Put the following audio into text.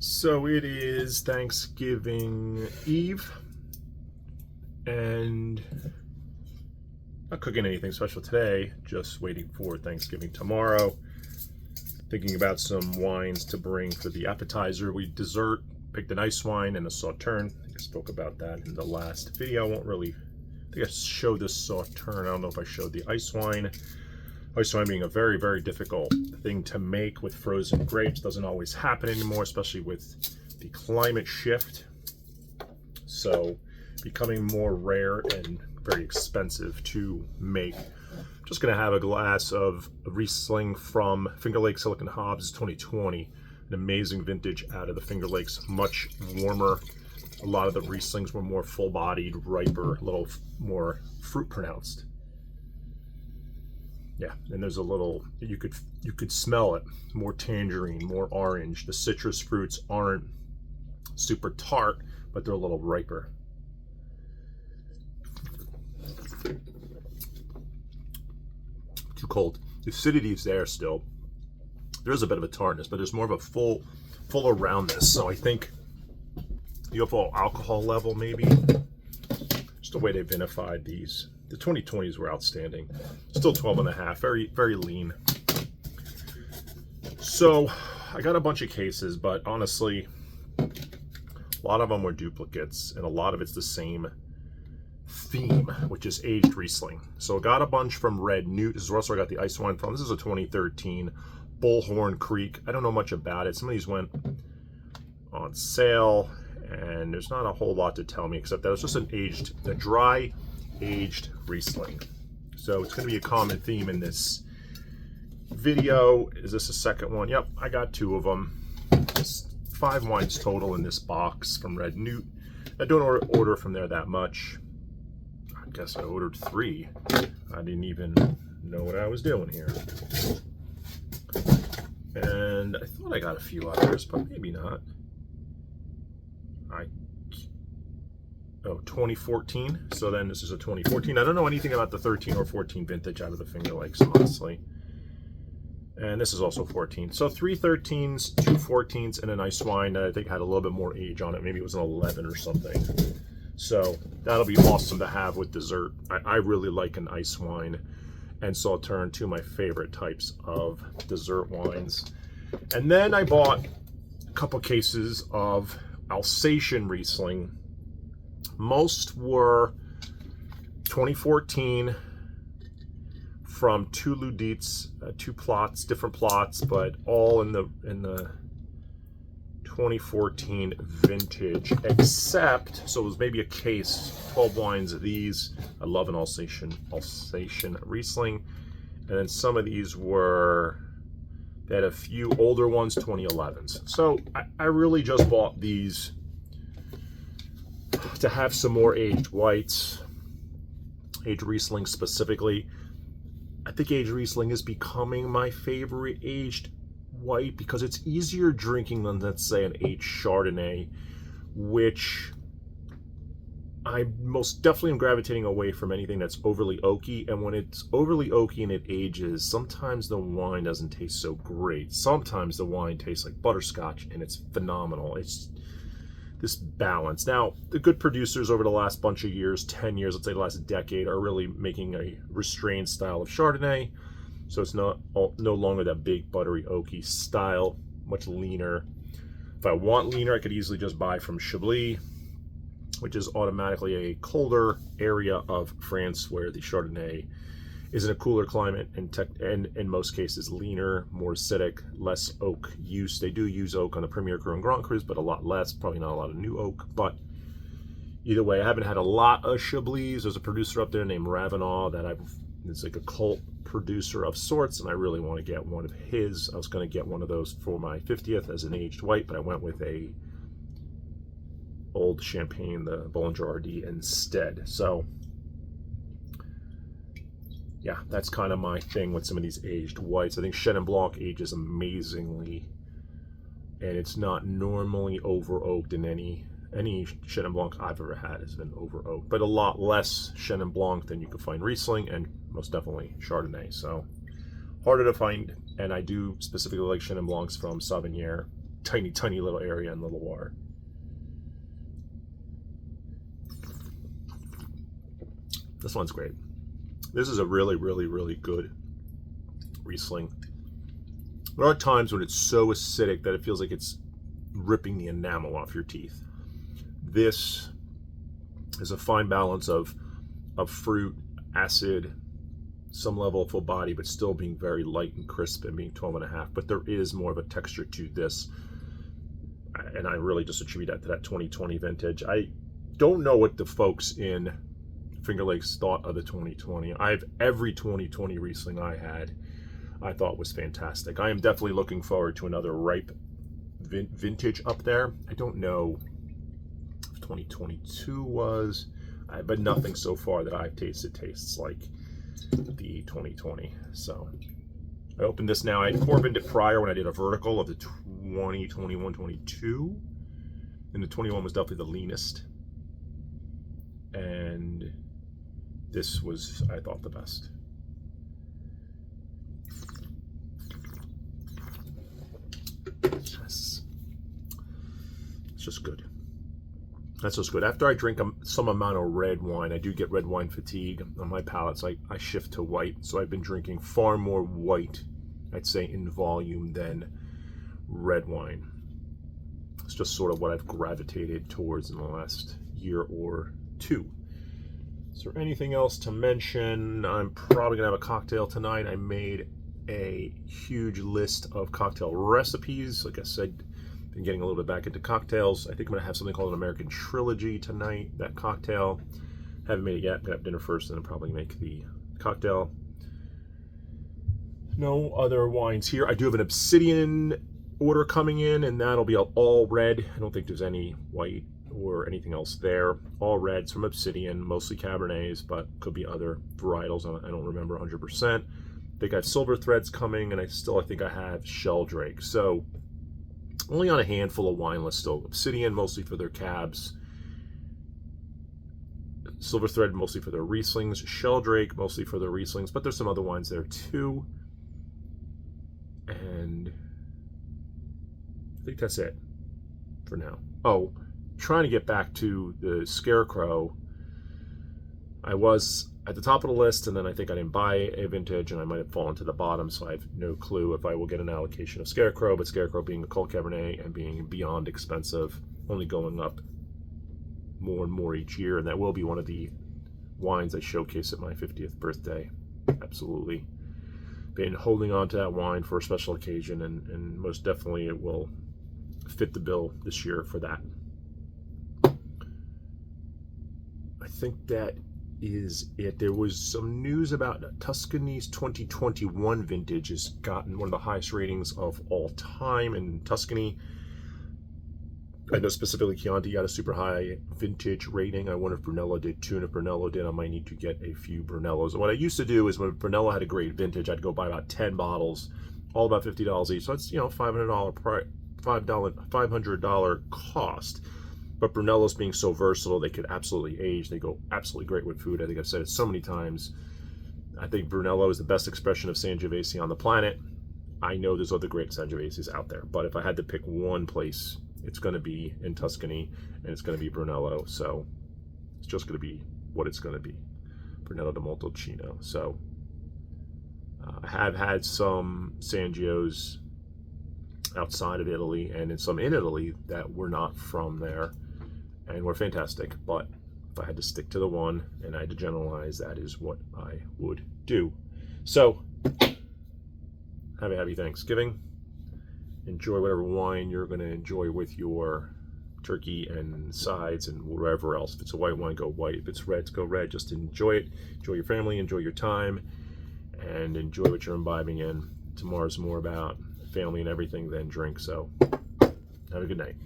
So it is Thanksgiving Eve, and not cooking anything special today, just waiting for Thanksgiving tomorrow. Thinking about some wines to bring for the appetizer. Dessert, picked an ice wine and a Sauterne. I think I spoke about that in the last video. I won't really, I think I showed this Sauterne. I don't know if I showed the ice wine. Ice wine being a very, very difficult thing to make with frozen grapes. Doesn't always happen anymore, especially with the climate shift. So becoming more rare and very expensive to make. Just gonna have a glass of Riesling from Finger Lakes Silicon Hobbs 2020. An amazing vintage out of the Finger Lakes, much warmer. A lot of the Rieslings were more full-bodied, riper, a little more fruit pronounced. Yeah, and there's a little, you could smell it, more tangerine, more orange. The citrus fruits aren't super tart, but they're a little riper. Too cold. The acidity is there still. There is a bit of a tartness, but there's more of a fuller roundness. So I think the overall alcohol level, maybe, just the way they vinified these. The 2020s were outstanding. Still 12.5, very, very lean. So I got a bunch of cases, but honestly, a lot of them were duplicates, and a lot of it's the same theme, which is aged Riesling. So I got a bunch from Red Newt. This is where I got the ice wine from. This is a 2013 Bullhorn Creek. I don't know much about it. Some of these went on sale, and there's not a whole lot to tell me except that it's just a dry aged Riesling. So it's going to be a common theme in this video. Is this a second one? Yep, I got two of them. There's 5 wines total in this box from Red Newt. I don't order from there that much. I guess I ordered 3. I didn't even know what I was doing here. And I thought I got a few others, but maybe not. 2014. So then this is a 2014. I don't know anything about the 13 or 14 vintage out of the Finger Lakes, honestly. And this is also 14. So 3 13s, 2 14s, and an ice wine that I think had a little bit more age on it. Maybe it was an 11 or something. So that'll be awesome to have with dessert. I really like an ice wine and Sauterne, two of my favorite types of dessert wines. And then I bought a couple cases of Alsatian Riesling. Most were 2014 from 2 Luddites, 2 plots, different plots, but all in the 2014 vintage, except, so it was maybe a case, 12 wines of these. I love an Alsatian Riesling. And then some of these they had a few older ones, 2011s. So I really just bought these to have some more aged whites, aged Riesling specifically. I think aged Riesling is becoming my favorite aged white because it's easier drinking than, let's say, an aged Chardonnay, which I most definitely am gravitating away from anything that's overly oaky. And when it's overly oaky and it ages, sometimes the wine doesn't taste so great. Sometimes the wine tastes like butterscotch and it's phenomenal. It's this balance. Now, the good producers over the last bunch of years, 10 years, let's say the last decade, are really making a restrained style of Chardonnay. So it's no longer that big, buttery, oaky style, much leaner. If I want leaner, I could easily just buy from Chablis, which is automatically a colder area of France where the Chardonnay is in a cooler climate and in most cases leaner, more acidic, less oak use. They do use oak on the Premier Cru and Grand Crus, but a lot less, probably not a lot of new oak. But either way, I haven't had a lot of Chablis. There's a producer up there named Ravenau it's like a cult producer of sorts, and I really want to get one of his. I was going to get one of those for my 50th as an aged white, but I went with a old champagne, the Bollinger RD instead. So yeah, that's kind of my thing with some of these aged whites. I think Chenin Blanc ages amazingly, and it's not normally over oaked in any Chenin Blanc I've ever had has been over oaked, but a lot less Chenin Blanc than you could find Riesling, and most definitely Chardonnay. So harder to find, and I do specifically like Chenin Blancs from Sauvignon. tiny, tiny little area in the Loire. This one's great. This is a really, really, really good Riesling. There are times when it's so acidic that it feels like it's ripping the enamel off your teeth. This is a fine balance of fruit, acid, some level of full body, but still being very light and crisp and being 12.5. But there is more of a texture to this. And I really just attribute that to that 2020 vintage. I don't know what the folks in Finger Lakes thought of the 2020. Every 2020 Riesling I thought was fantastic. I am definitely looking forward to another ripe vintage up there. I don't know if 2022 was, but nothing so far that I've tasted tastes like the 2020. So I opened this now. I Corbined it prior when I did a vertical of the 2021, 22, and the 21 was definitely the leanest. And this was, I thought, the best. Yes. It's just good. That's just good. After I drink some amount of red wine, I do get red wine fatigue on my palate, so I shift to white. So I've been drinking far more white, I'd say, in volume than red wine. It's just sort of what I've gravitated towards in the last year or two. Is there anything else to mention? I'm probably gonna have a cocktail tonight. I made a huge list of cocktail recipes. Like I said, been getting a little bit back into cocktails. I think I'm gonna have something called an American Trilogy tonight. That cocktail, haven't made it yet. I'm gonna have dinner first and then probably make the cocktail. No other wines here. I do have an Obsidian order coming in, and that'll be all red. I don't think there's any white or anything else there. All reds from Obsidian, mostly Cabernets, but could be other varietals. I don't remember 100%. I think I have Silver Threads coming, and I think I have Sheldrake. So only on a handful of wine lists still. Obsidian mostly for their cabs. Silver Thread mostly for their Rieslings. Sheldrake mostly for their Rieslings, but there's some other wines there too. And I think that's it for now. Oh, trying to get back to the Scarecrow. I was at the top of the list, and then I think I didn't buy a vintage, and I might have fallen to the bottom, so I have no clue if I will get an allocation of Scarecrow, but Scarecrow being a Cult Cabernet and being beyond expensive, only going up more and more each year, and that will be one of the wines I showcase at my 50th birthday. Absolutely. Been holding on to that wine for a special occasion, and most definitely it will fit the bill this year for that. I think that is it. There was some news about Tuscany's 2021 vintage has gotten one of the highest ratings of all time in Tuscany. I know specifically Chianti got a super high vintage rating. I wonder if Brunello did too, and if Brunello did, I might need to get a few Brunellos. And what I used to do is when Brunello had a great vintage, I'd go buy about 10 bottles, all about $50 each. So it's, $500 cost. But Brunello's being so versatile, they could absolutely age. They go absolutely great with food. I think I've said it so many times. I think Brunello is the best expression of Sangiovese on the planet. I know there's other great Sangioveses out there, but if I had to pick one place, it's going to be in Tuscany, and it's going to be Brunello. So it's just going to be what it's going to be, Brunello di Montalcino. So I have had some Sangios outside of Italy and some in Italy that were not from there and were fantastic. But if I had to stick to the one and I had to generalize, that is what I would do. So have a happy Thanksgiving. Enjoy whatever wine you're going to enjoy with your turkey and sides and whatever else. If it's a white wine, go white. If it's red, go red. Just enjoy it. Enjoy your family. Enjoy your time. And enjoy what you're imbibing in. Tomorrow's more about family and everything than drink. So have a good night.